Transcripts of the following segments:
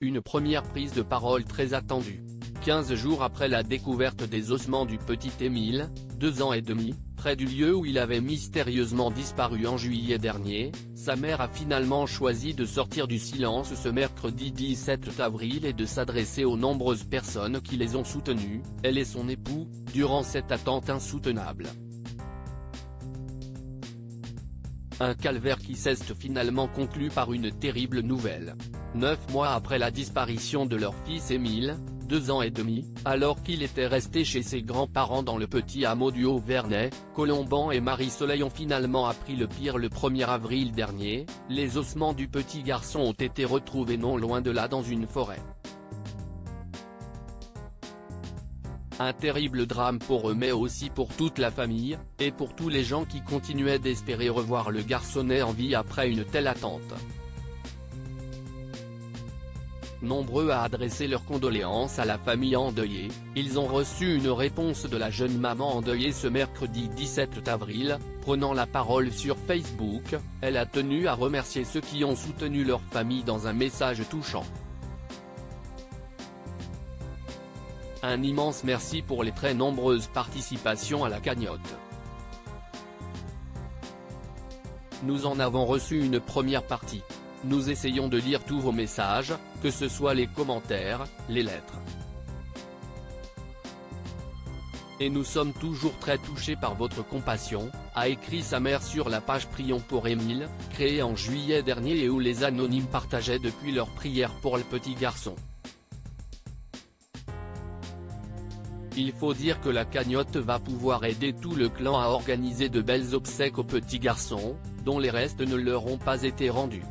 une première prise de parole très attendue. 15 jours après la découverte des ossements du petit Émile, 2 ans et demi, près du lieu où il avait mystérieusement disparu en juillet dernier, sa mère a finalement choisi de sortir du silence ce mercredi 17 avril et de s'adresser aux nombreuses personnes qui les ont soutenues, elle et son époux, durant cette attente insoutenable. Un calvaire qui s'est finalement conclu par une terrible nouvelle. 9 mois après la disparition de leur fils Émile, 2 ans et demi, alors qu'il était resté chez ses grands-parents dans le petit hameau du Haut-Vernay, Colomban et Marie-Soleil ont finalement appris le pire le 1er avril dernier, les ossements du petit garçon ont été retrouvés non loin de là dans une forêt. Un terrible drame pour eux mais aussi pour toute la famille, et pour tous les gens qui continuaient d'espérer revoir le garçonnet en vie après une telle attente. Nombreux à adresser leurs condoléances à la famille endeuillée, ils ont reçu une réponse de la jeune maman endeuillée ce mercredi 17 avril, prenant la parole sur Facebook, elle a tenu à remercier ceux qui ont soutenu leur famille dans un message touchant. Un immense merci pour les très nombreuses participations à la cagnotte. Nous en avons reçu une première partie. Nous essayons de lire tous vos messages, que ce soit les commentaires, les lettres. Et nous sommes toujours très touchés par votre compassion, a écrit sa mère sur la page Prions pour Émile, créée en juillet dernier et où les anonymes partageaient depuis leurs prières pour le petit garçon. Il faut dire que la cagnotte va pouvoir aider tout le clan à organiser de belles obsèques au petit garçon, dont les restes ne leur ont pas été rendus.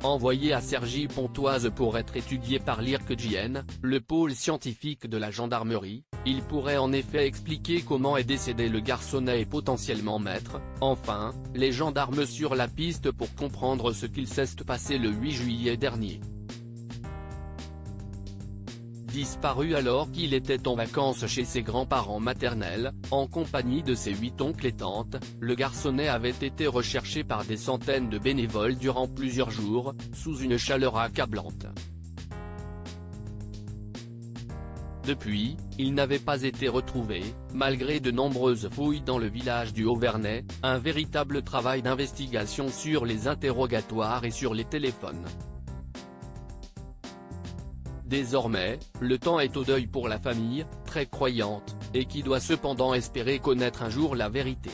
Envoyé à Cergy-Pontoise pour être étudié par l'IRCGN, le pôle scientifique de la gendarmerie, il pourrait en effet expliquer comment est décédé le garçonnet et potentiellement mettre, enfin, les gendarmes sur la piste pour comprendre ce qu'il s'est passé le 8 juillet dernier. Disparu alors qu'il était en vacances chez ses grands-parents maternels, en compagnie de ses 8 oncles et tantes, le garçonnet avait été recherché par des centaines de bénévoles durant plusieurs jours, sous une chaleur accablante. Depuis, il n'avait pas été retrouvé, malgré de nombreuses fouilles dans le village du Haut-Vernay, un véritable travail d'investigation sur les interrogatoires et sur les téléphones. Désormais, le temps est au deuil pour la famille, très croyante, et qui doit cependant espérer connaître un jour la vérité.